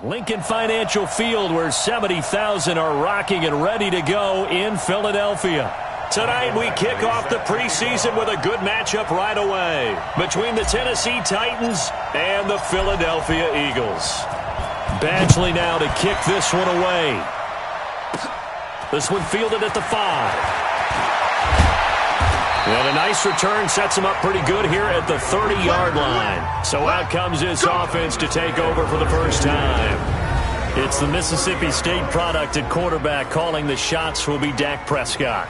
Lincoln Financial Field, where 70,000 are rocking and ready to go in Philadelphia. Tonight we kick off the preseason with a good matchup right away between the Tennessee Titans and the Philadelphia Eagles. Badgley now to kick this one away. This one fielded at the 5. And a nice return sets him up pretty good here at the 30-yard line. So out comes this offense to take over for the first time. It's the Mississippi State product at quarterback. Calling the shots will be Dak Prescott.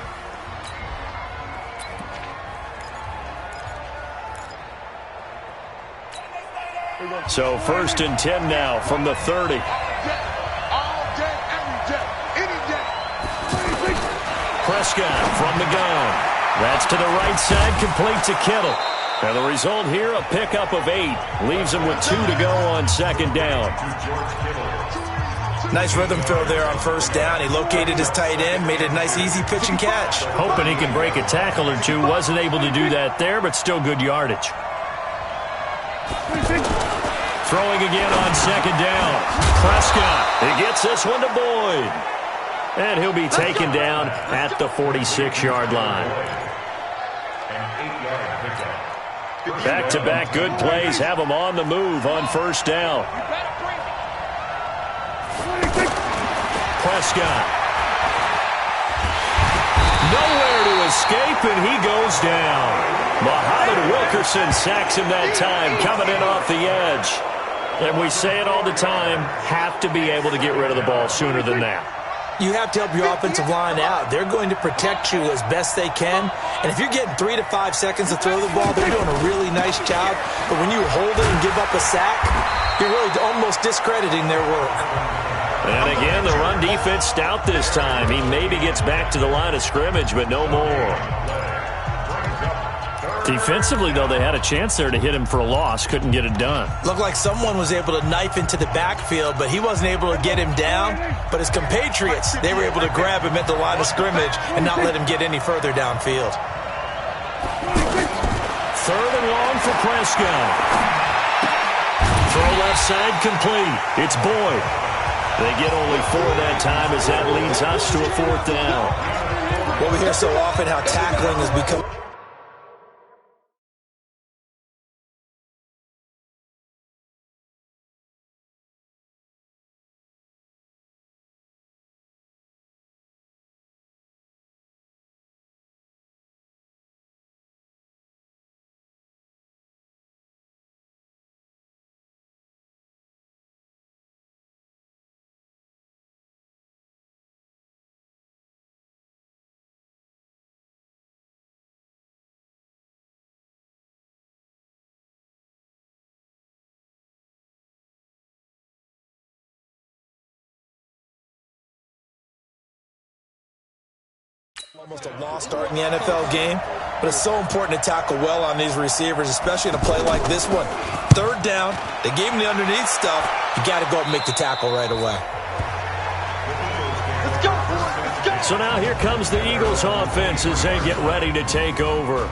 So 1st and 10 now from the 30. Prescott from the gun. That's to the right side, complete to Kittle. And the result here, a pickup of 8. Leaves him with 2 to go on 2nd down. Nice rhythm throw there on 1st down. He located his tight end, made a nice easy pitch and catch. Hoping he can break a tackle or two. Wasn't able to do that there, but still good yardage. Throwing again on 2nd down. Prescott, he gets this one to Boyd. And he'll be taken down at the 46-yard line. Back-to-back good plays have him on the move on 1st down. Prescott. Nowhere to escape, and he goes down. Muhammad Wilkerson sacks him that time, coming in off the edge. And we say it all the time, have to be able to get rid of the ball sooner than that. You have to help your offensive line out. They're going to protect you as best they can. And if you're getting 3 to 5 seconds to throw the ball, they're doing a really nice job. But when you hold it and give up a sack, you're really almost discrediting their work. And again, the run defense stout this time. He maybe gets back to the line of scrimmage, but no more. Defensively, though, they had a chance there to hit him for a loss. Couldn't get it done. Looked like someone was able to knife into the backfield, but he wasn't able to get him down. But his compatriots, they were able to grab him at the line of scrimmage and not let him get any further downfield. 3rd and long for Prescott. Throw left side complete. It's Boyd. They get only 4 that time as that leads us to a 4th down. Well, we hear so often how tackling has become almost a lost start in the NFL game, but it's so important to tackle well on these receivers, especially in a play like this one. 3rd down, they gave him the underneath stuff. You got to go up and make the tackle right away. Let's go, boys. Let's go. So now here comes the Eagles offense as they get ready to take over.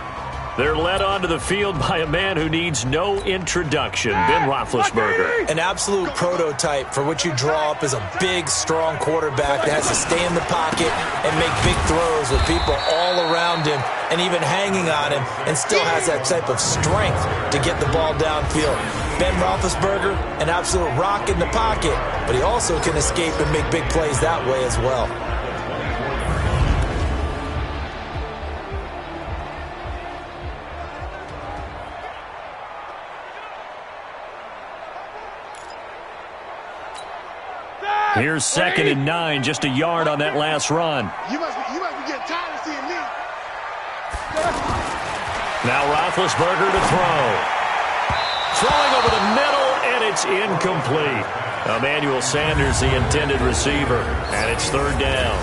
They're led onto the field by a man who needs no introduction, Ben Roethlisberger. An absolute prototype for what you draw up as a big, strong quarterback that has to stay in the pocket and make big throws with people all around him and even hanging on him, and still has that type of strength to get the ball downfield. Ben Roethlisberger, an absolute rock in the pocket, but he also can escape and make big plays that way as well. Here's 2nd and 9, just a yard on that last run. You must be getting tired of seeing me. Now Roethlisberger to throw. Throwing over the middle, and it's incomplete. Emmanuel Sanders, the intended receiver, and it's 3rd down.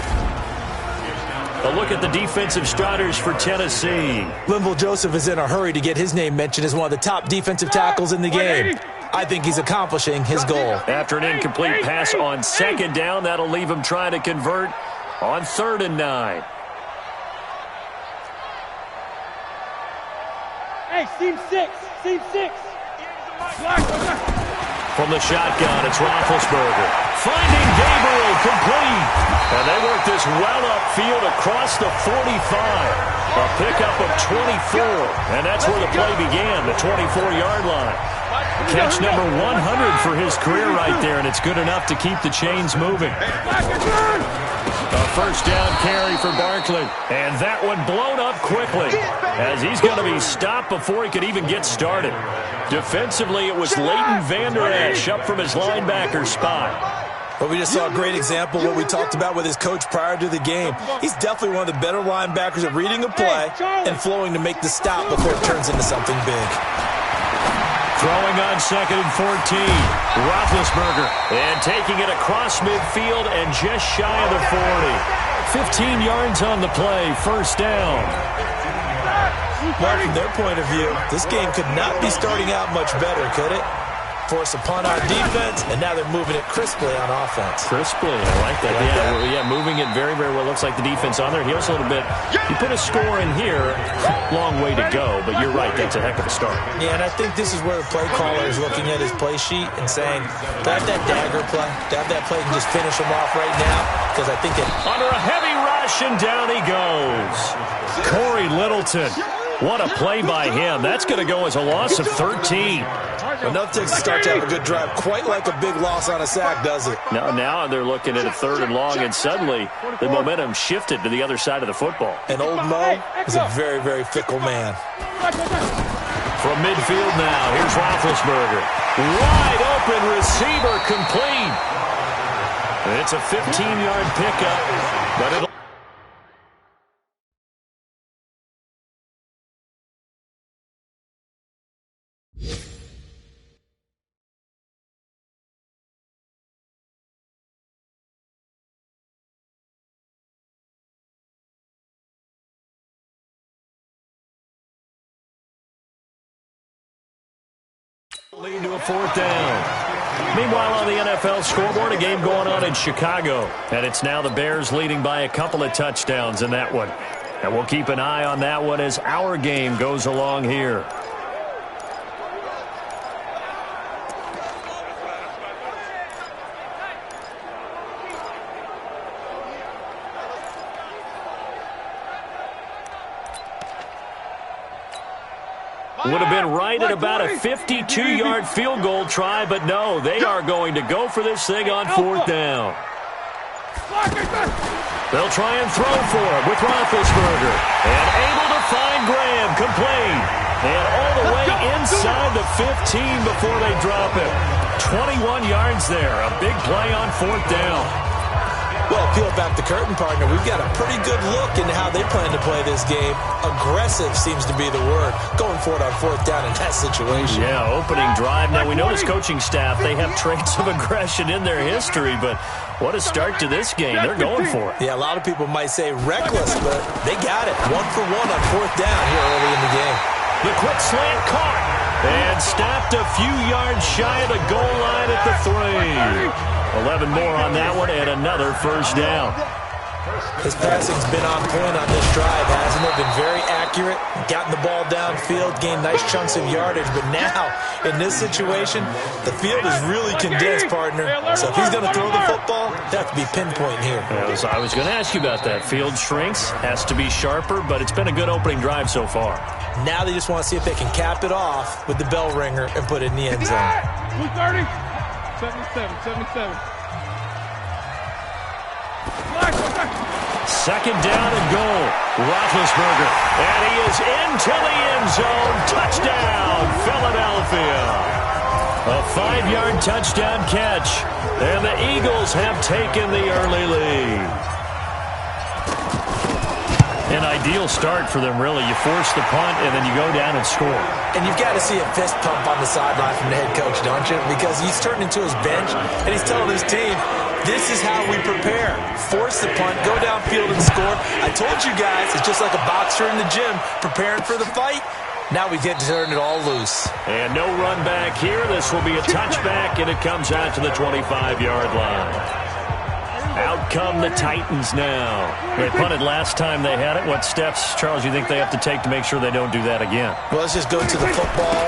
A look at the defensive starters for Tennessee. Linval Joseph is in a hurry to get his name mentioned as one of the top defensive tackles in the game. I think he's accomplishing his goal. After an incomplete pass on 2nd down, that'll leave him trying to convert on 3rd and 9. Hey, seam 6. Seam 6. From the shotgun, it's Roethlisberger. Finding Gabriel, complete. And they work this well upfield across the 45. A pickup of 24. And that's where the play began, the 24-yard line. Catch number 100 for his career right there, and it's good enough to keep the chains moving. A first down carry for Barkley. And that one blown up quickly as he's going to be stopped before he could even get started. Defensively, it was Leighton Vander Esch up from his linebacker spot. But we just saw a great example of what we talked about with his coach prior to the game. He's definitely one of the better linebackers at reading a play and flowing to make the stop before it turns into something big. Throwing on 2nd and 14. Roethlisberger. And taking it across midfield and just shy of the 40. 15 yards on the play. First down. Well, from their point of view, this game could not be starting out much better, could it? Force a punt on defense, and now they're moving it crisply on offense. Crisply, I like that. Yeah, moving it very, very well. Looks like the defense on there heals a little bit. You put a score in here, long way to go, but you're right, that's a heck of a start. Yeah, and I think this is where the play caller is looking at his play sheet and saying, to have that dagger play, to have that play and just finish him off right now, because I think it... Under a heavy rush, and down he goes. Corey Littleton. What a play by him. That's going to go as a loss of 13. Enough to start to have a good drive. Quite like a big loss on a sack, does it? Now they're looking at a 3rd and long, and suddenly the momentum shifted to the other side of the football. And old Mo is a very, very fickle man. From midfield now, here's Roethlisberger. Wide open receiver, complete. It's a 15-yard pickup, but it'll... lead to a 4th down. Meanwhile, on the NFL scoreboard, a game going on in Chicago. And it's now the Bears leading by a couple of touchdowns in that one. And we'll keep an eye on that one as our game goes along here. Would have been right at about a 52-yard field goal try, but no, they are going to go for this thing on 4th down. They'll try and throw for it with Roethlisberger. And able to find Graham, complete. And all the way inside the 15 before they drop it. 21 yards there, a big play on 4th down. Well, peel back the curtain, partner. We've got a pretty good look into how they plan to play this game. Aggressive seems to be the word. Going for it on 4th down in that situation. Yeah, opening drive. Now, we know this coaching staff, they have traits of aggression in their history, but what a start to this game. They're going for it. Yeah, a lot of people might say reckless, but they got it. 1 for 1 on 4th down here early in the game. The quick slant caught and stopped a few yards shy of the goal line at the 3. 11 more on that one, and another first down. His passing's been on point on this drive, hasn't it? Been very accurate, gotten the ball downfield, gained nice chunks of yardage, but now, in this situation, the field is really condensed, partner. So if he's going to throw the football, they have to be pinpoint here. I was going to ask you about that. Field shrinks, has to be sharper, but it's been a good opening drive so far. Now they just want to see if they can cap it off with the bell ringer and put it in the end zone. 230. 77. 2nd down and goal. Roethlisberger. And he is into the end zone. Touchdown, Philadelphia. A 5-yard touchdown catch. And the Eagles have taken the early lead. An ideal start for them, really. You force the punt, and then you go down and score. And you've got to see a fist pump on the sideline from the head coach, don't you? Because he's turned into his bench, and he's telling his team, this is how we prepare. Force the punt, go downfield and score. I told you guys, it's just like a boxer in the gym preparing for the fight. Now we get to turn it all loose. And no run back here. This will be a touchback, and it comes out to the 25-yard line. Out come the Titans now. They punted last time they had it. What steps, Charles, you think they have to take to make sure they don't do that again? Well, let's just go to the football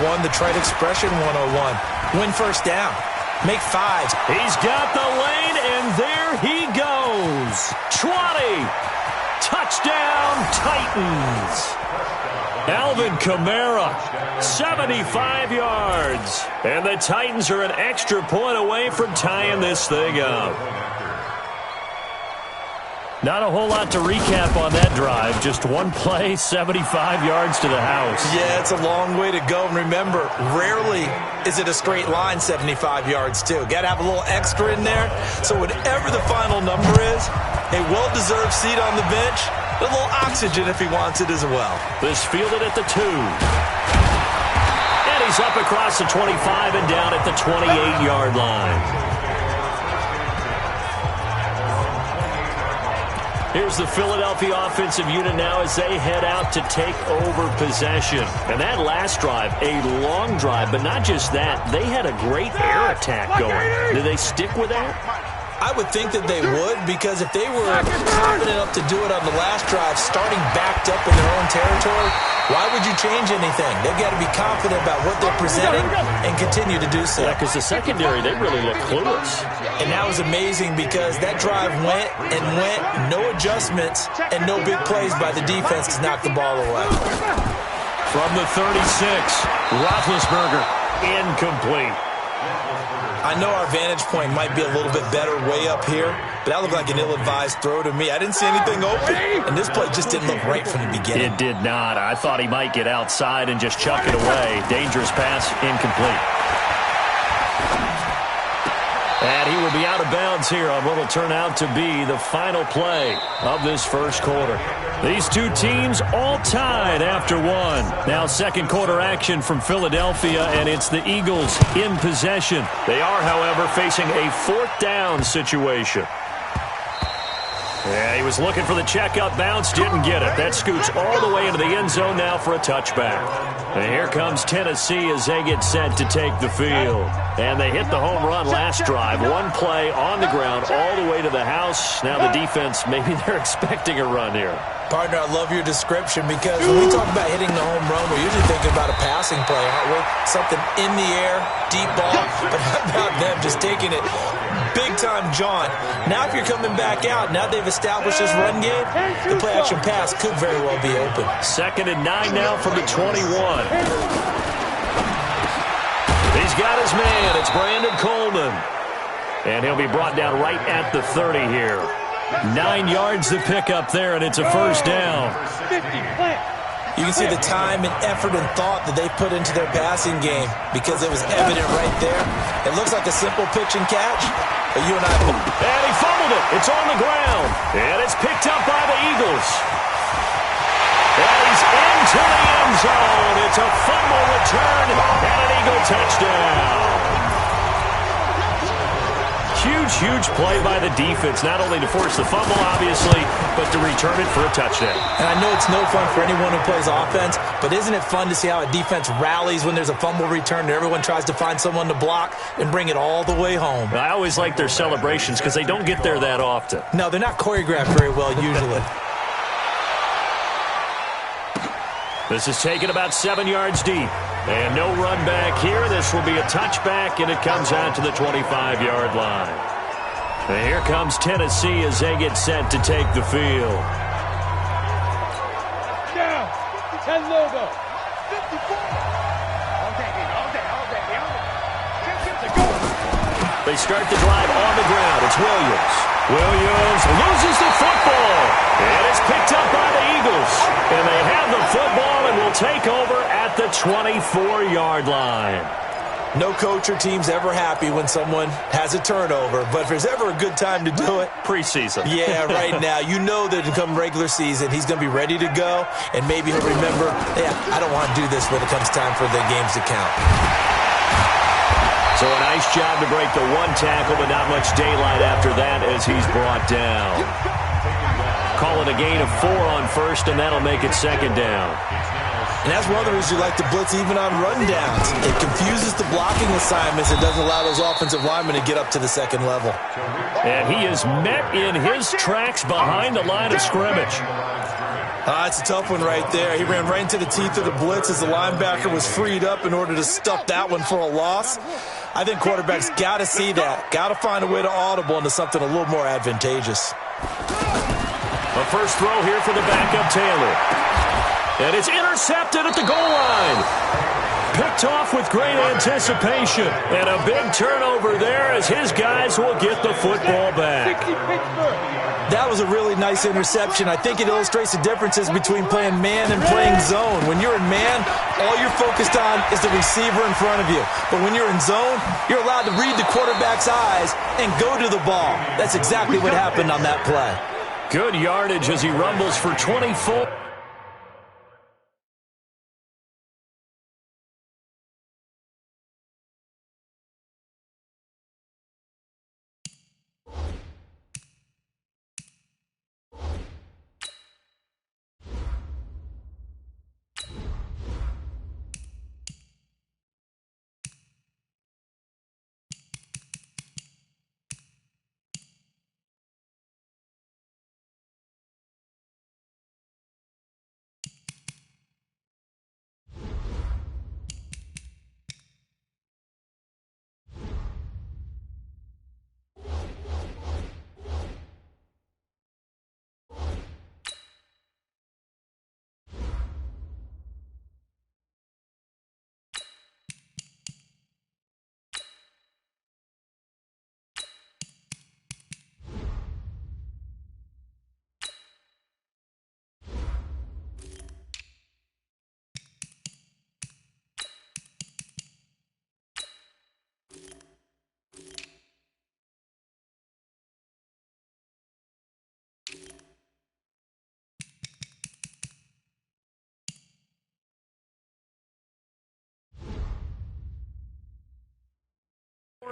101, the trite expression 101. Win first down. Make 5. He's got the lane, and there he goes. 20. Touchdown, Titans. Alvin Kamara, 75 yards. And the Titans are an extra point away from tying this thing up. Not a whole lot to recap on that drive. Just one play, 75 yards to the house. Yeah, it's a long way to go. And remember, rarely is it a straight line 75 yards, too. Got to have a little extra in there. So whatever the final number is, a well-deserved seat on the bench, a little oxygen if he wants it as well. This fielded at the 2. And he's up across the 25 and down at the 28-yard line. Here's the Philadelphia offensive unit now as they head out to take over possession. And that last drive, a long drive, but not just that. They had a great air attack going. Do they stick with that? I would think that they would, because if they were confident enough to do it on the last drive, starting backed up in their own territory, why would you change anything? They've got to be confident about what they're presenting and continue to do so. Yeah, because the secondary, they really look clueless. And that was amazing because that drive went and went, no adjustments, and no big plays by the defense to knock the ball away. From the 36, Roethlisberger, incomplete. I know our vantage point might be a little bit better way up here, but that looked like an ill-advised throw to me. I didn't see anything open, and this play just didn't look right from the beginning. It did not. I thought he might get outside and just chuck it away. Dangerous pass, incomplete. And he will be out of bounds here on what will turn out to be the final play of this first quarter. These two teams all tied after one. Now second quarter action from Philadelphia, and it's the Eagles in possession. They are, however, facing a fourth down situation. Yeah, he was looking for the checkup bounce, didn't get it. That scoots all the way into the end zone now for a touchback. And here comes Tennessee as they get set to take the field. And they hit the home run last drive. One play on the ground all the way to the house. Now the defense, maybe they're expecting a run here. Partner, I love your description because when we talk about hitting the home run, we're usually thinking about a passing play, aren't we? Something in the air, deep ball. But how about them just taking it big-time jaunt? Now if you're coming back out, now they've established this run game, the play-action pass could very well be open. 2nd and 9 now from the 21. He's got his man. It's Brandon Coleman. And he'll be brought down right at the 30 here. 9 yards to pick up there, and it's a first down. You can see the time and effort and thought that they put into their passing game because it was evident right there. It looks like a simple pitch and catch, but you and I... And he fumbled it. It's on the ground. And it's picked up by the Eagles. And he's into the end zone. It's a fumble return and an Eagle touchdown. Huge play by the defense, not only to force the fumble, obviously, but to return it for a touchdown. And I know it's no fun for anyone who plays offense, but isn't it fun to see how a defense rallies when there's a fumble return and everyone tries to find someone to block and bring it all the way home? I always like their celebrations because they don't get there that often. No, they're not choreographed very well usually. This is taken about 7 yards deep. And no run back here. This will be a touchback, and it comes out to the 25-yard line. And here comes Tennessee as they get set to take the field. Down. 10 logo. 54. They start the drive on the ground. It's Williams. Williams loses the football. And it's picked up by the Eagles. And they have the football and will take over at the 24-yard line. No coach or team's ever happy when someone has a turnover, but if there's ever a good time to do it... Preseason. Yeah, right now. You know that come regular season, he's going to be ready to go, and maybe he'll remember, yeah, I don't want to do this when it comes time for the games to count. So a nice job to break the one tackle, but not much daylight after that as he's brought down. Call it a gain of 4 on first, and that'll make it second down. And that's one of the reasons you like to blitz even on rundowns. It confuses the blocking assignments and doesn't allow those offensive linemen to get up to the second level. And he is met in his tracks behind the line of scrimmage. It's a tough one right there. He ran right into the teeth of the blitz as the linebacker was freed up in order to stuff that one for a loss. I think quarterbacks got to see that. Got to find a way to audible into something a little more advantageous. A first throw here for the backup Taylor. And it's intercepted at the goal line. Picked off with great anticipation. And a big turnover there as his guys will get the football back. That was a really nice interception. I think it illustrates the differences between playing man and playing zone. When you're in man, all you're focused on is the receiver in front of you. But when you're in zone, you're allowed to read the quarterback's eyes and go to the ball. That's exactly what happened on that play. Good yardage as he rumbles for 24.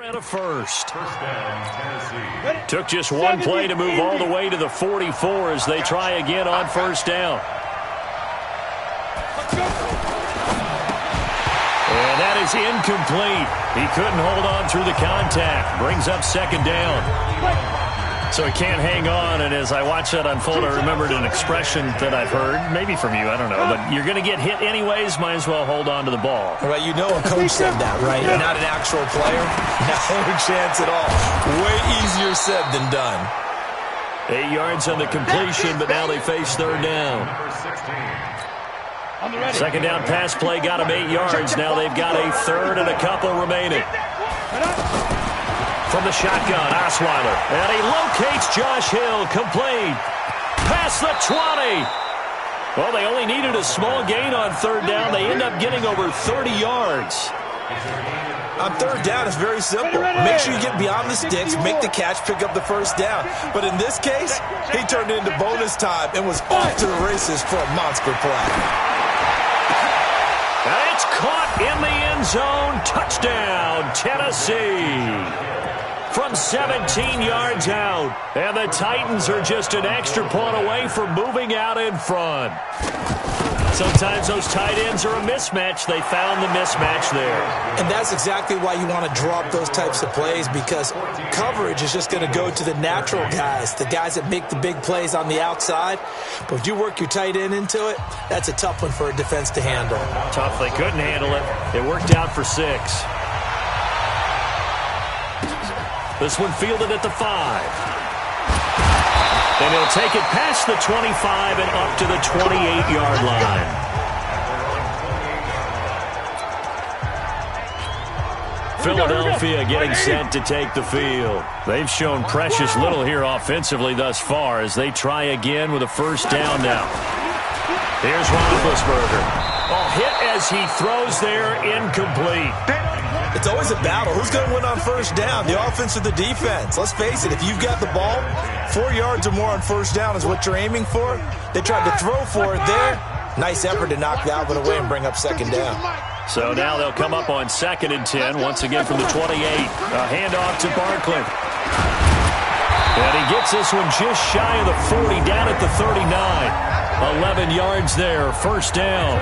And a first. Took just one play to move all the way to the 44 as they try again on first down. And that is incomplete. He couldn't hold on through the contact. Brings up second down. So he can't hang on, and as I watch that unfold, I remembered an expression that I've heard, maybe from you, I don't know, but you're going to get hit anyways, might as well hold on to the ball. Right, you know a coach said that, right? You're not an actual player. No chance at all. Way easier said than done. 8 yards on the completion, but now they face third down. Second down pass play got him 8 yards. Now they've got a third and a couple remaining. From the shotgun, Osweiler. And he locates Josh Hill, complete. Past the 20. Well, they only needed a small gain on third down. They end up getting over 30 yards. On third down, it's very simple. Make sure you get beyond the sticks, make the catch, pick up the first down. But in this case, he turned it into bonus time and was off to the races for a monster play. And it's caught in the end zone. Touchdown, Tennessee. From 17 yards out. And the Titans are just an extra point away from moving out in front. Sometimes those tight ends are a mismatch. They found the mismatch there. And that's exactly why you want to draw up those types of plays, because coverage is just going to go to the natural guys, the guys that make the big plays on the outside. But if you work your tight end into it, that's a tough one for a defense to handle. Tough. They couldn't handle it. It worked out for 6. This one fielded at the 5. And he'll take it past the 25 and up to the 28-yard line. Philadelphia getting set to take the field. They've shown precious little here offensively thus far as they try again with a first down now. Here's Roethlisberger. Oh, hit as he throws there, incomplete. It's always a battle. Who's going to win on first down, the offense or the defense? Let's face it, if you've got the ball, 4 yards or more on first down is what you're aiming for. They tried to throw for it there. Nice effort to knock that one away and bring up second down. So now they'll come up on 2nd and 10, once again from the 28. A handoff to Barkley. And he gets this one just shy of the 40, down at the 39. 11 yards there, first down.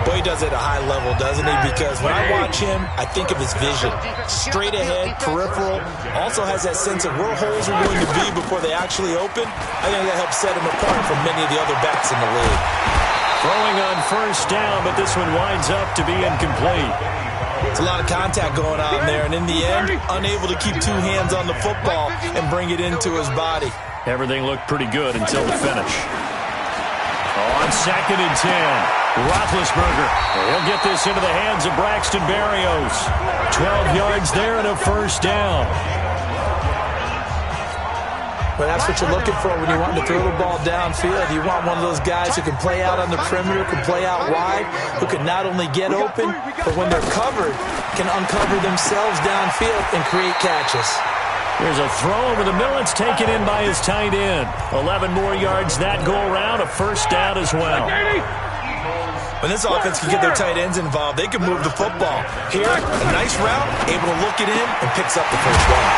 Boy, he does it at a high level, doesn't he? Because when I watch him, I think of his vision. Straight ahead, peripheral. Also has that sense of where holes are going to be before they actually open. I think that helps set him apart from many of the other backs in the league. Throwing on first down, but this one winds up to be incomplete. It's a lot of contact going on there, and in the end, unable to keep two hands on the football and bring it into his body. Everything looked pretty good until the finish. On 2nd and 10, Roethlisberger. He'll get this into the hands of Braxton Berrios. 12 yards there and a first down. But that's what you're looking for when you want to throw the ball downfield. You want one of those guys who can play out on the perimeter, can play out wide, who can not only get open, but when they're covered, can uncover themselves downfield and create catches. There's a throw over the middle. It's taken in by his tight end. 11 more yards that go around, a first down as well. When this offense can get their tight ends involved, they can move the football. Here, a nice route, able to look it in, and picks up the first down.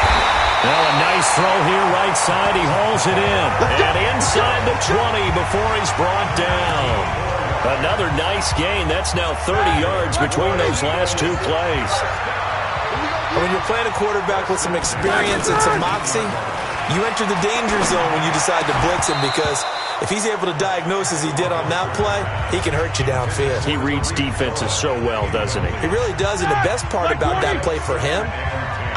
Well, a nice throw here, right side. He hauls it in. And inside the 20 before he's brought down. Another nice gain. That's now 30 yards between those last two plays. When you're playing a quarterback with some experience and some moxie, you enter the danger zone when you decide to blitz him, because if he's able to diagnose as he did on that play, he can hurt you downfield. He reads defenses so well, doesn't he? He really does, and the best part about that play for him,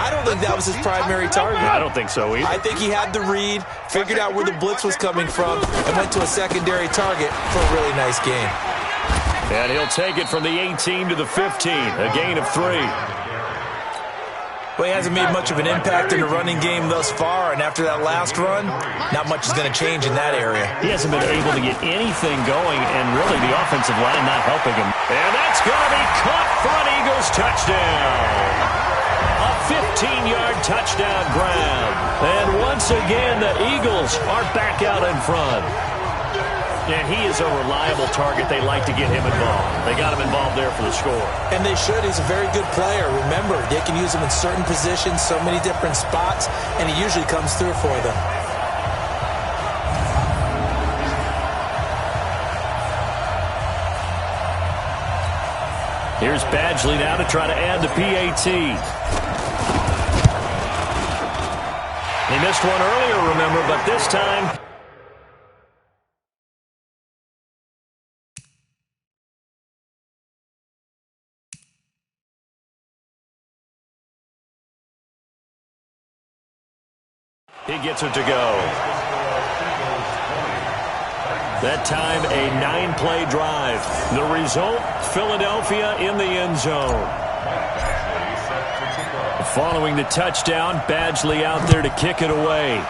I don't think that was his primary target. I don't think so either. I think he had the read, figured out where the blitz was coming from, and went to a secondary target for a really nice gain. And he'll take it from the 18 to the 15, a gain of 3. Well, he hasn't made much of an impact in the running game thus far, and after that last run, not much is going to change in that area. He hasn't been able to get anything going, and really the offensive line not helping him. And that's going to be caught for an Eagles touchdown. A 15-yard touchdown grab. And once again, the Eagles are back out in front. And he is a reliable target. They like to get him involved. They got him involved there for the score. And they should. He's a very good player. Remember, they can use him in certain positions, so many different spots, and he usually comes through for them. Here's Badgley now to try to add the PAT. He missed one earlier, remember, but this time... he gets it to go. That time, a 9-play drive. The result, Philadelphia in the end zone. Following the touchdown, Badgley out there to kick it away.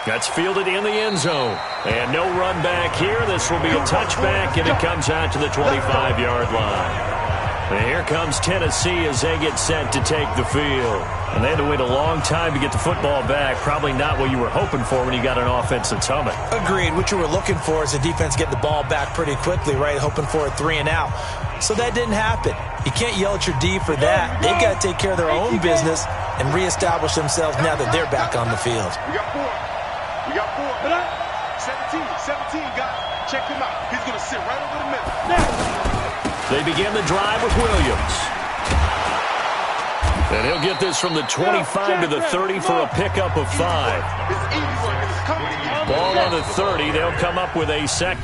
That's fielded in the end zone. And no run back here. This will be a touchback, and it comes out to the 25-yard line. And here comes Tennessee as they get set to take the field. And they had to wait a long time to get the football back. Probably not what you were hoping for when you got an offense that's humming. Agreed. What you were looking for is the defense get the ball back pretty quickly, right? Hoping for a 3-and-out. So that didn't happen. You can't yell at your D for that. They've got to take care of their own business and reestablish themselves now that they're back on the field. We got 4. We got 4. 17 guys. Check him out. He's going to sit right over the middle. Now. They begin the drive with Williams. And he'll get this from the 25 to the 30 for a pickup of 5. Ball on the 30. They'll come up with a second.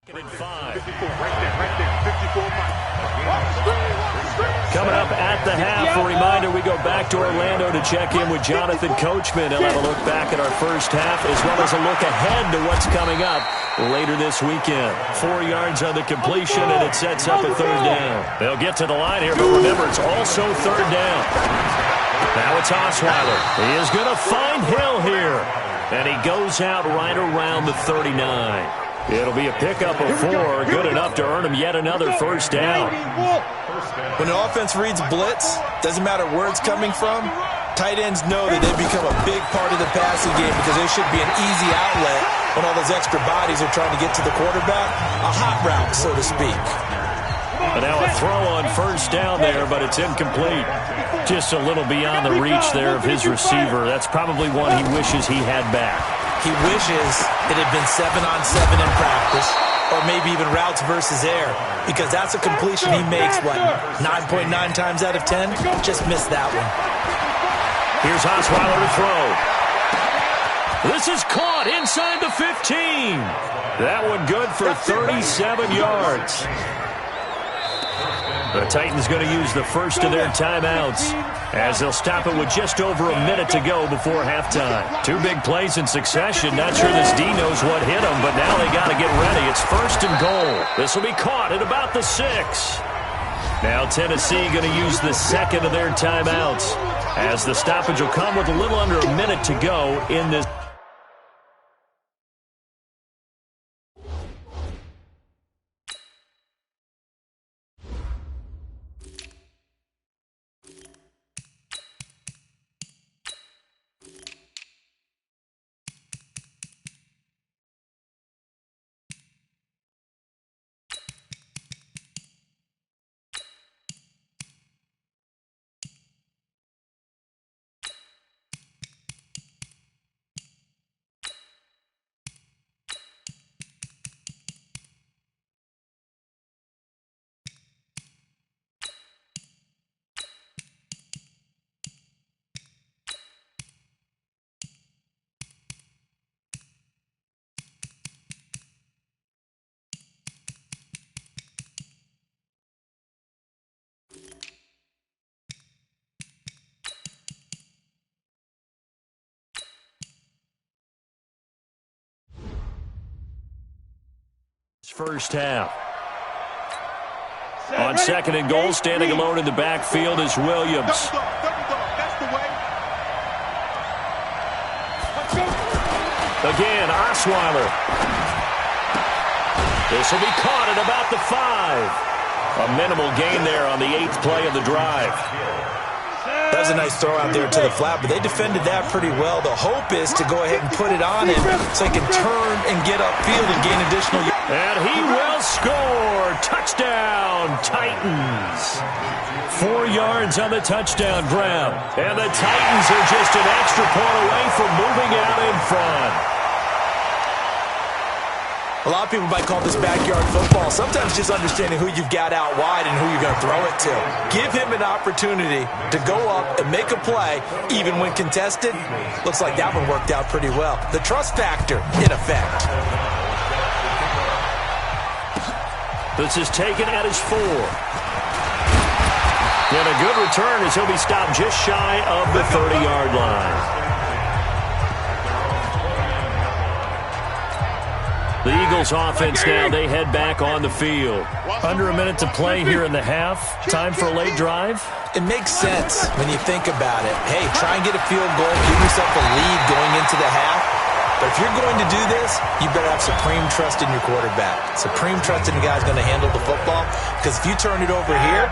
And 5. 54, right there. 54 Coming up at the half, a reminder, we go back to Orlando to check in with Jonathan Coachman. He'll have a look back at our first half as well as a look ahead to what's coming up later this weekend. 4 yards on the completion, and it sets up a 3rd down. They'll get to the line here, but remember, it's also 3rd down. Now it's Osweiler. He is going to find Hill here, and he goes out right around the 39. It'll be a pickup of 4, good enough to earn him yet another first down. When an offense reads blitz, doesn't matter where it's coming from, tight ends know that they become a big part of the passing game because they should be an easy outlet when all those extra bodies are trying to get to the quarterback. A hot route, so to speak. And now a throw on first down there, but it's incomplete. Just a little beyond the reach there of his receiver. That's probably one he wishes he had back. He wishes it had been 7-on-7 in practice, or maybe even routes versus air, because that's a completion he makes, what, 9.9 times out of 10? Just missed that one. Here's Osweiler to throw. This is caught inside the 15. That one good for 37 yards. The Titans going to use the first of their timeouts as they'll stop it with just over a minute to go before halftime. Two big plays in succession. Not sure this D knows what hit them, but now they got to get ready. It's first and goal. This will be caught at about the 6. Now Tennessee going to use the second of their timeouts as the stoppage will come with a little under a minute to go in this. First half. On second and goal, standing alone in the backfield is Williams. Again, Osweiler. This will be caught at about the 5. A minimal gain there on the 8th play of the drive. That was a nice throw out there to the flat, but they defended that pretty well. The hope is to go ahead and put it on him so he can turn and get upfield and gain additional yards. And he will score. Touchdown, Titans. 4 yards on the touchdown grab. And the Titans are just an extra point away from moving out in front. A lot of people might call this backyard football. Sometimes just understanding who you've got out wide and who you're going to throw it to. Give him an opportunity to go up and make a play, even when contested. Looks like that one worked out pretty well. The trust factor in effect. This is taken at his 4. And a good return as he'll be stopped just shy of the 30-yard line. The Eagles offense now, they head back on the field. Under a minute to play here in the half. Time for a late drive. It makes sense when you think about it. Hey, try and get a field goal, give yourself a lead going into the half. But if you're going to do this, you better have supreme trust in your quarterback. Supreme trust in the guy's going to handle the football. Because if you turn it over here,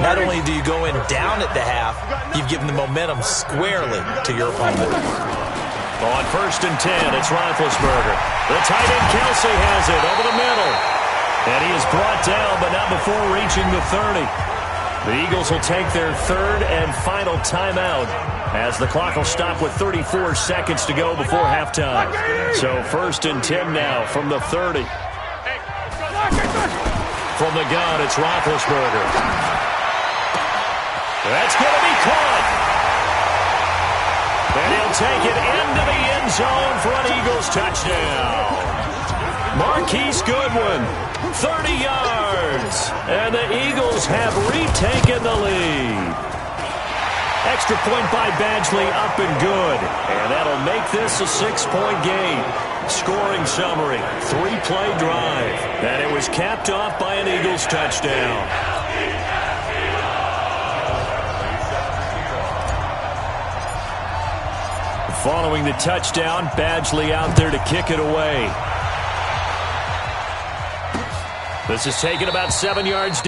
not only do you go in down at the half, you've given the momentum squarely to your opponent. On first and 10, it's Roethlisberger. The tight end Kelsey has it over the middle. And he is brought down, but not before reaching the 30. The Eagles will take their third and final timeout as the clock will stop with 34 seconds to go before halftime. So first and 10 now from the 30. From the gun, it's Roethlisberger. That's going to be caught. And he'll take it into the end zone for an Eagles touchdown. Marquise Goodwin, 30 yards. And the Eagles have retaken the lead. Extra point by Badgley, up and good. And that'll make this a 6-point game. Scoring summary, 3-play drive. And it was capped off by an Eagles touchdown. Following the touchdown, Badgley out there to kick it away. This is taken about 7 yards.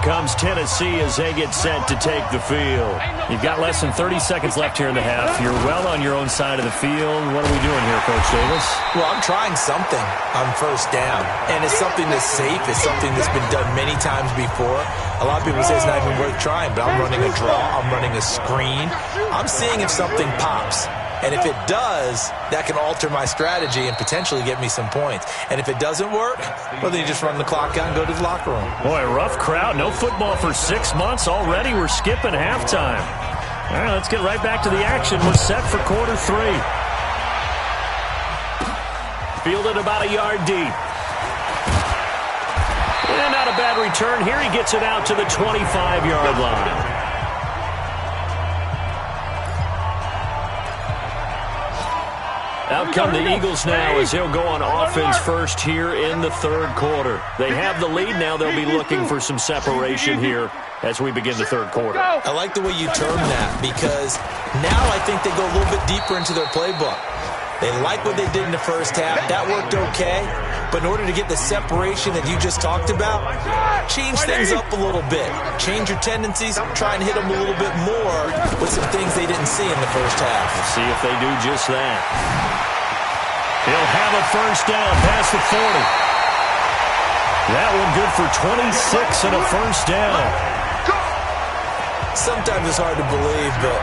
comes Tennessee as they get set to take the field. You've got less than 30 seconds left here in the half. You're well on your own side of the field. What are we doing here, Coach Davis? Well, I'm trying something on first down, and it's something that's safe. It's something that's been done many times before. A lot of people say it's not even worth trying, but I'm running a draw. I'm running a screen. I'm seeing if something pops. And if it does, that can alter my strategy and potentially get me some points. And if it doesn't work, well, then you just run the clock out and go to the locker room. Boy, rough crowd. No football for 6 months already. We're skipping halftime. All right, let's get right back to the action. We're set for quarter 3. Fielded about a yard deep. And not a bad return here. He gets it out to the 25-yard line. Out come the Eagles now as they'll go on offense first here in the third quarter. They have the lead now. They'll be looking for some separation here as we begin the third quarter. I like the way you term that because now I think they go a little bit deeper into their playbook. They like what they did in the first half. That worked okay. But in order to get the separation that you just talked about, change things up a little bit. Change your tendencies. Try and hit them a little bit more with some things they didn't see in the first half. We'll see if they do just that. He'll have a first down past the 40. That one good for 26 and a first down. Sometimes it's hard to believe, but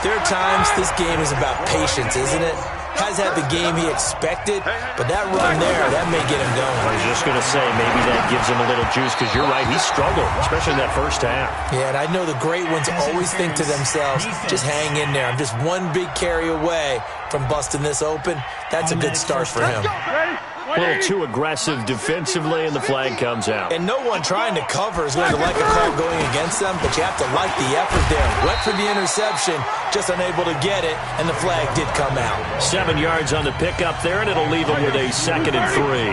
there are times this game is about patience, isn't it? Has had the game he expected, but that run there, that may get him going. I was just going to say, maybe that gives him a little juice, because you're right, he struggled, especially in that first half. Yeah, and I know the great ones always think to themselves, just hang in there. I'm just one big carry away from busting this open. That's a good start for him. A little too aggressive defensively, and the flag comes out. And no one trying to cover is going to like a call going against them, but you have to like the effort there. Went for the interception, just unable to get it, and the flag did come out. 7 yards on the pickup there, and it'll leave them with a 2nd and 3.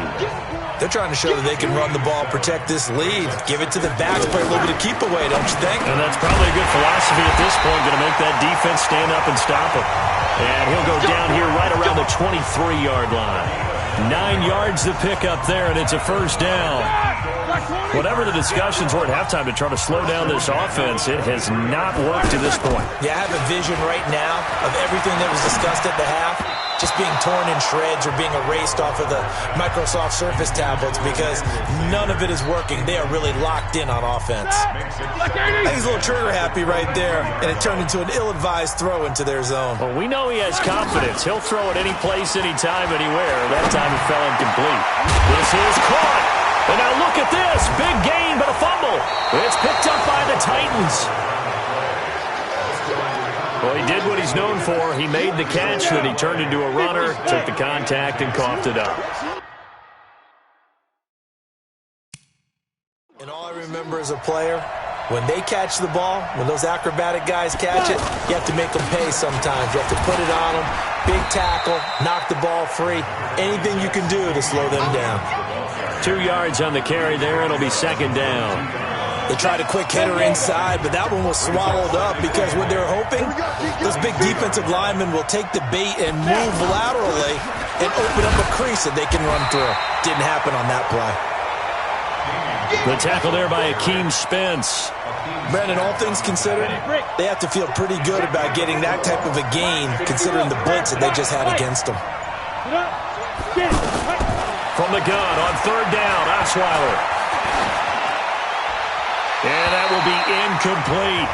They're trying to show that they can run the ball, protect this lead, give it to the backs, play a little bit of keep away, don't you think? And that's probably a good philosophy at this point, going to make that defense stand up and stop him. And he'll go down here right around the 23-yard line. 9 yards to pick up there, and it's a first down. Whatever the discussions were at halftime to try to slow down this offense, it has not worked to this point. Yeah, I have a vision right now of everything that was discussed at the half just being torn in shreds or being erased off of the Microsoft Surface tablets because none of it is working. They are really locked in on offense. I think he's a little trigger happy right there, and it turned into an ill-advised throw into their zone. Well, we know he has confidence. He'll throw it any place, anytime, anywhere. That time it fell incomplete. This is caught. And now look at this. Big gain, but a fumble. It's picked up by the Titans. Well, he did what he's known for. He made the catch, then he turned into a runner, took the contact, and coughed it up. And all I remember as a player, when they catch the ball, when those acrobatic guys catch it, you have to make them pay sometimes. You have to put it on them, big tackle, knock the ball free, anything you can do to slow them down. 2 yards on the carry there, it'll be 2nd down. They tried a quick hitter inside, but that one was swallowed up because what they're hoping, those big defensive linemen will take the bait and move laterally and open up a crease that they can run through. Didn't happen on that play. The tackle there by Akeem Spence. Brandon, all things considered, they have to feel pretty good about getting that type of a gain considering the blitz that they just had against them. From the gun on 3rd down, Osweiler. And that will be incomplete.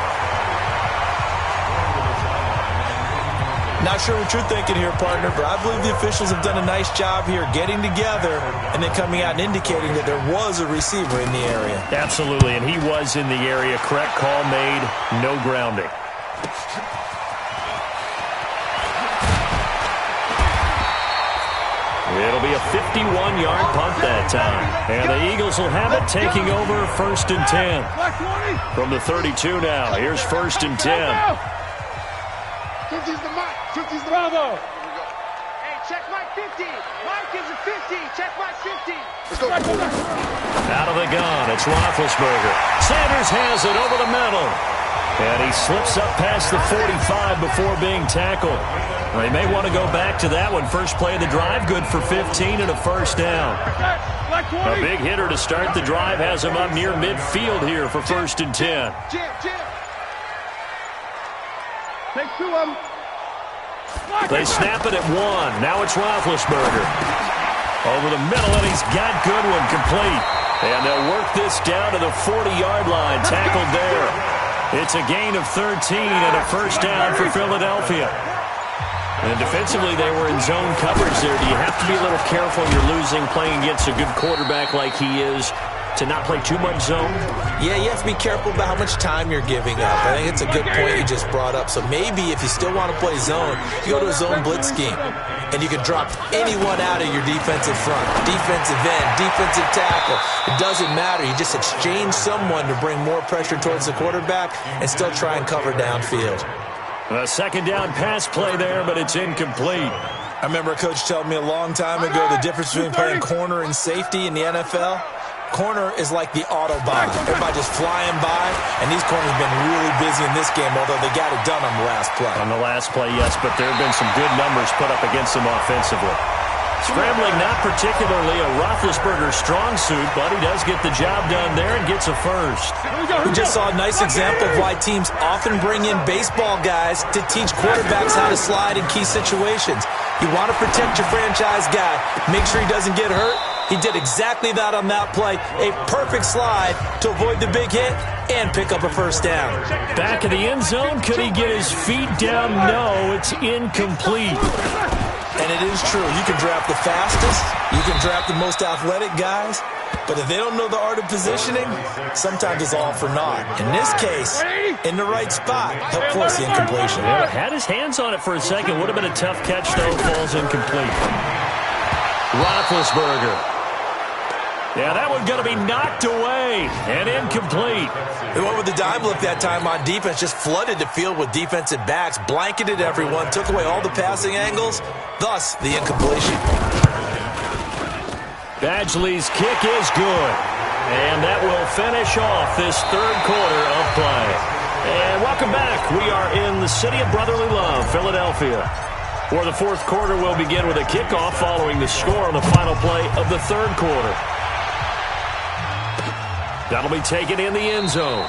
Not sure what you're thinking here, partner, but I believe the officials have done a nice job here getting together and then coming out and indicating that there was a receiver in the area. Absolutely, and he was in the area. Correct call made, no grounding. It'll be a 51-yard punt that time. And the Eagles will have it, taking over 1st and 10. From the 32 now, here's 1st and 10. 50's the mic. 50's the bravo. Hey, check Mike 50. Mike is a 50. Check Mike 50. Let's go. Out of the gun, it's Roethlisberger. Sanders has it over the middle. And he slips up past the 45 before being tackled. Well, he may want to go back to that one. First play of the drive, good for 15 and a first down. A big hitter to start the drive has him up near midfield here for 1st and 10. Take 2 of them. They snap it at 1. Now it's Roethlisberger. Over the middle, and he's got Goodwin complete. And they'll work this down to the 40-yard line. Tackled there. It's a gain of 13 and a 1st down for Philadelphia. And defensively, they were in zone coverage there. Do you have to be a little careful you're losing playing against a good quarterback like he is to not play too much zone? Yeah, you have to be careful about how much time you're giving up. I think it's a good point you just brought up. So maybe if you still want to play zone, you go to a zone blitz scheme. And you can drop anyone out of your defensive front. Defensive end, defensive tackle. It doesn't matter. You just exchange someone to bring more pressure towards the quarterback and still try and cover downfield. A 2nd down pass play there, but it's incomplete. I remember a coach telling me a long time ago the difference between playing corner and safety in the NFL. Corner is like the Autobahn. Everybody just flying by, and these corners have been really busy in this game, although they got it done on the last play. On the last play, yes, but there have been some good numbers put up against them offensively. Scrambling, not particularly a Roethlisberger strong suit, but he does get the job done there and gets a 1st. We just saw a nice example of why teams often bring in baseball guys to teach quarterbacks how to slide in key situations. You want to protect your franchise guy. Make sure he doesn't get hurt. He did exactly that on that play. A perfect slide to avoid the big hit and pick up a 1st down. Back in the end zone, could he get his feet down? No, it's incomplete. And it is true. You can draft the fastest. You can draft the most athletic guys. But if they don't know the art of positioning, sometimes it's all for naught. In this case, in the right spot, help force the incompletion. Yeah, had his hands on it for a second. Would have been a tough catch, though. Falls incomplete. Roethlisberger. Yeah, that one's going to be knocked away and incomplete. They went with the dime look that time on defense, just flooded the field with defensive backs, blanketed everyone, took away all the passing angles, thus the incompletion. Badgley's kick is good, and that will finish off this 3rd quarter of play. And welcome back. We are in the city of brotherly love, Philadelphia, where the 4th quarter will begin with a kickoff following the score on the final play of the 3rd quarter. That'll be taken in the end zone.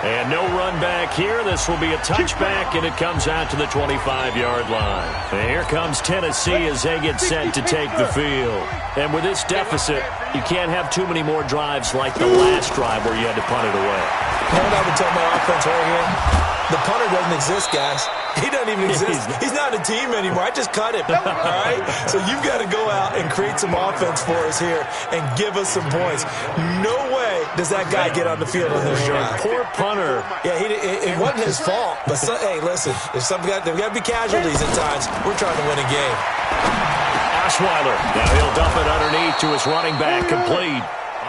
And no run back here. This will be a touchback, and it comes out to the 25-yard line. And here comes Tennessee as they get set to take the field. And with this deficit, you can't have too many more drives like the last drive where you had to punt it away. You know what I would tell my offense right here? The punter doesn't exist, guys. He doesn't even exist. He's not a team anymore. I just cut him, all right? So you've got to go out and create some offense for us here and give us some points. No way does that guy get on the field on this drive. Poor punter. Yeah, it wasn't his fault. But, hey, listen, there's got to be casualties at times. We're trying to win a game. Osweiler. Now he'll dump it underneath to his running back, complete.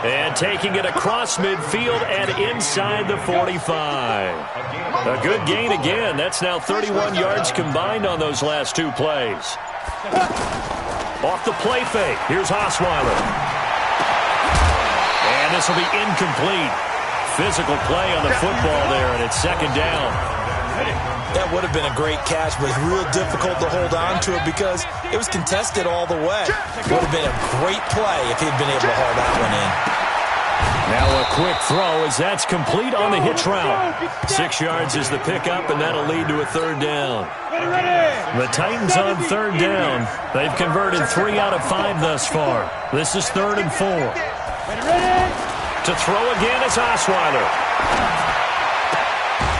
And taking it across midfield and inside the 45. A good gain again. That's now 31 yards combined on those last 2 plays. Off the play fake. Here's Osweiler. And this will be incomplete. Physical play on the football there, and it's 2nd down. That would have been a great catch, but it's real difficult to hold on to it because it was contested all the way. Would have been a great play if he'd been able to haul that one in. Now a quick throw as that's complete on the hitch route. 6 yards is the pickup, and that'll lead to a 3rd down. The Titans on 3rd down. They've converted 3 out of 5 thus far. This is 3rd and 4. To throw again is Osweiler.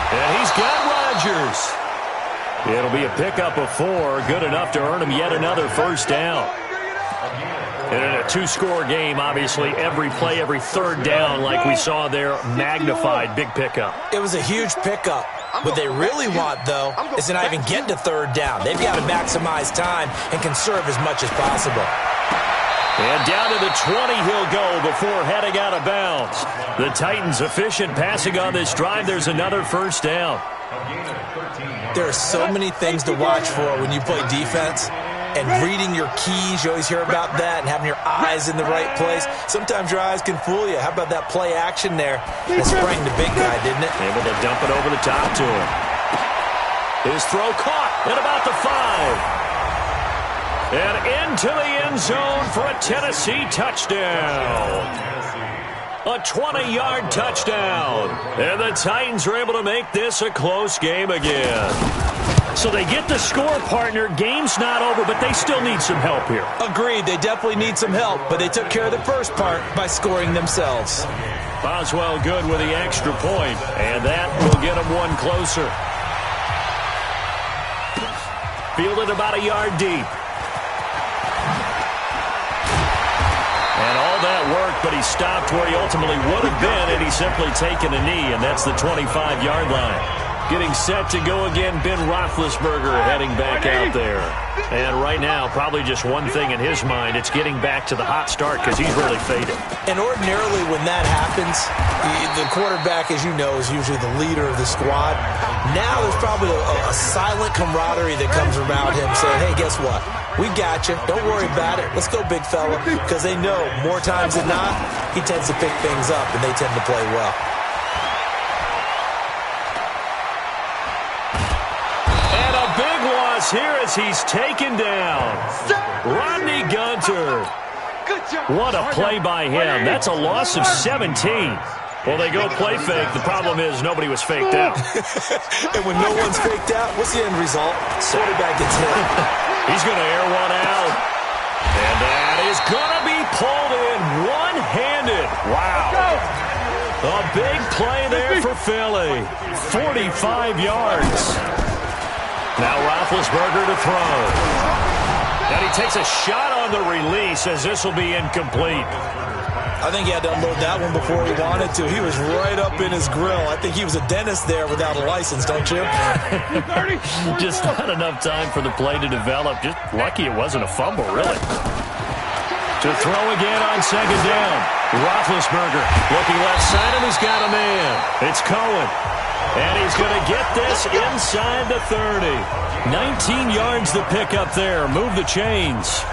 And he's got Rodgers. It'll be a pickup of 4, good enough to earn him yet another 1st down. And in a 2-score game, obviously, every play, every 3rd down, like we saw there, magnified, big pickup. It was a huge pickup. What they really want, though, is to not even get to 3rd down. They've got to maximize time and conserve as much as possible. And down to the 20 he'll go before heading out of bounds. The Titans efficient passing on this drive. There's another 1st down. There are so many things to watch for when you play defense. And reading your keys, you always hear about that, and having your eyes in the right place. Sometimes your eyes can fool you. How about that play action there? It sprang the big guy, didn't it? Able to dump it over the top to him. His throw caught at about the 5. And into the end zone for a Tennessee touchdown. A 20-yard touchdown. And the Titans are able to make this a close game again. So they get the score, partner. Game's not over, but they still need some help here. Agreed. They definitely need some help, but they took care of the first part by scoring themselves. Boswell good with the extra point, and that will get them one closer. Fielded about a yard deep. And all that worked, but he stopped where he ultimately would have been, and he's simply taken a knee, and that's the 25-yard line. Getting set to go again, Ben Roethlisberger heading back out there. And right now, probably just one thing in his mind, it's getting back to the hot start because he's really faded. And ordinarily when that happens, the quarterback, as you know, is usually the leader of the squad. Now there's probably a silent camaraderie that comes around him saying, hey, guess what? We got you. Don't worry about it. Let's go, big fella. Because they know more times than not, he tends to pick things up, and they tend to play well. Here as he's taken down. Rodney Gunter. What a play by him. That's a loss of 17. Well, they go play fake. The problem is nobody was faked out. And when no one's faked out, what's the end result? Quarterback gets hit. He's going to air one out. And that is going to be pulled in one-handed. Wow. A big play there for Philly. 45 yards. Now Roethlisberger to throw. And he takes a shot on the release as this will be incomplete. I think he had to unload that one before he wanted to. He was right up in his grill. I think he was a dentist there without a license, don't you? Just not enough time for the play to develop. Just lucky it wasn't a fumble, really. To throw again on second down. Roethlisberger looking left side, and he's got a man. It's Cohen. And he's going to get this inside the 30. 19 yards to pick up there. Move the chains.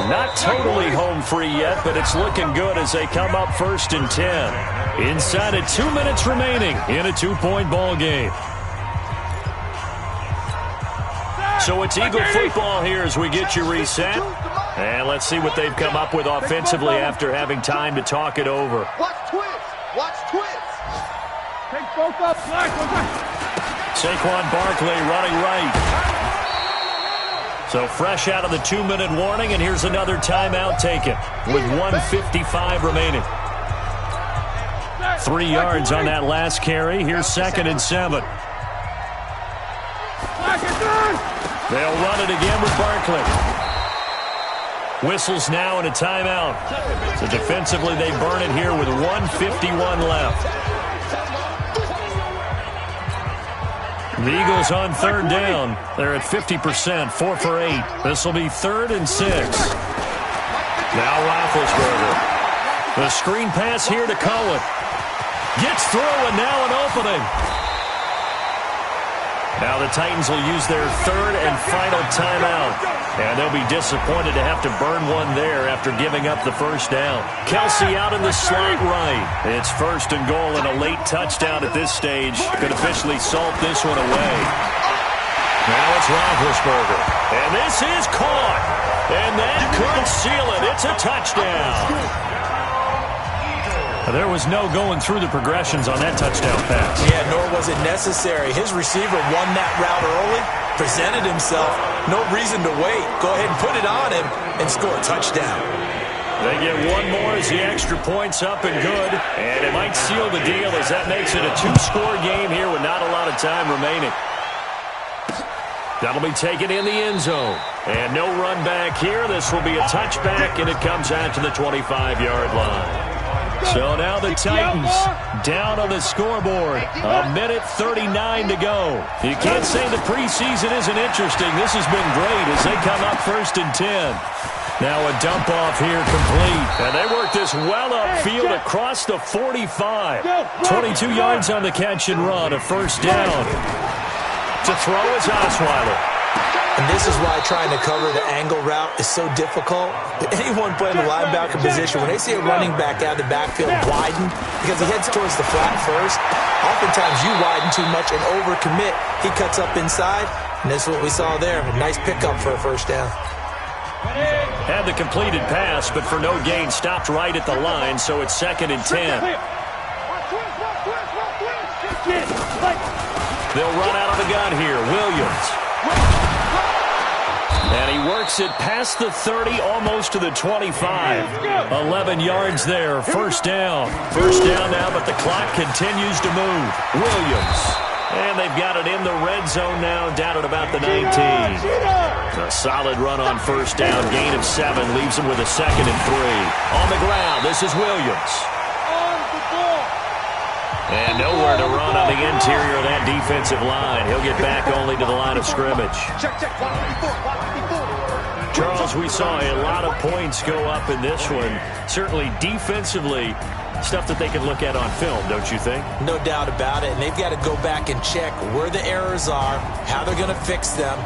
Not totally home free yet, but it's looking good as they come up 1st and 10. Inside of 2 minutes remaining in a 2-point ball game. So it's Eagle football here as we get you reset. And let's see what they've come up with offensively after having time to talk it over. Watch twist. Watch twist. Take both up. Saquon Barkley running right. So fresh out of the 2-minute warning, and here's another timeout taken with 1:55 remaining. 3 yards on that last carry. Here's 2nd and 7. They'll run it again with Barkley. Whistles now and a timeout. So defensively, they burn it here with 1:51 left. The Eagles on 3rd down. They're at 50%, 4 for 8. This will be 3rd and 6. Now Roethlisberger. The screen pass here to Cohen. Gets through, and now an opening. Now the Titans will use their 3rd and final timeout. And they'll be disappointed to have to burn one there after giving up the 1st down. Kelsey out in the slot right. It's 1st and goal and a late touchdown at this stage. Could officially salt this one away. Now it's Roethlisberger. And this is caught. And that could seal it. It's a touchdown. There was no going through the progressions on that touchdown pass. Yeah, nor was it necessary. His receiver won that route early, presented himself. No reason to wait. Go ahead and put it on him and score a touchdown. They get one more as the extra point's up and good. And it might seal the deal as that makes it a 2-score game here with not a lot of time remaining. That'll be taken in the end zone. And no run back here. This will be a touchback, and it comes out to the 25-yard line. So now the Titans down on the scoreboard. 1:39 to go. You can't say the preseason isn't interesting. This has been great as they come up 1st and 10. Now a dump off here complete. And they work this well upfield across the 45. 22 yards on the catch and run. A 1st down. To throw is Osweiler. And this is why trying to cover the angle route is so difficult. Anyone playing the linebacker position, when they see a running back out of the backfield widen, because he heads towards the flat first, oftentimes you widen too much and overcommit. He cuts up inside, and this is what we saw there. A nice pickup for a 1st down. Had the completed pass, but for no gain, stopped right at the line, so it's 2nd and 10. They'll run out of the gun here. Williams. And he works it past the 30, almost to the 25. 11 yards there, first down. First down now, but the clock continues to move. Williams. And they've got it in the red zone now, down at about the 19. A solid run on first down. Gain of 7 leaves him with a 2nd and 3. On the ground, this is Williams. And nowhere to run on the interior of that defensive line. He'll get back only to the line of scrimmage. Charles, we saw a lot of points go up in this one. Certainly defensively, stuff that they can look at on film, don't you think? No doubt about it. And they've got to go back and check where the errors are, how they're going to fix them,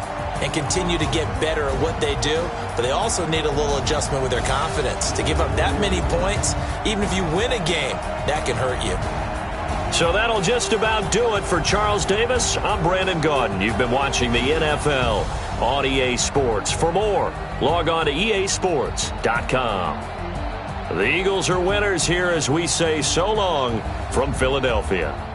and continue to get better at what they do. But they also need a little adjustment with their confidence. To give up that many points, even if you win a game, that can hurt you. So that'll just about do it for Charles Davis. I'm Brandon Gaudin. You've been watching the NFL on EA Sports. For more, log on to easports.com. The Eagles are winners here as we say so long from Philadelphia.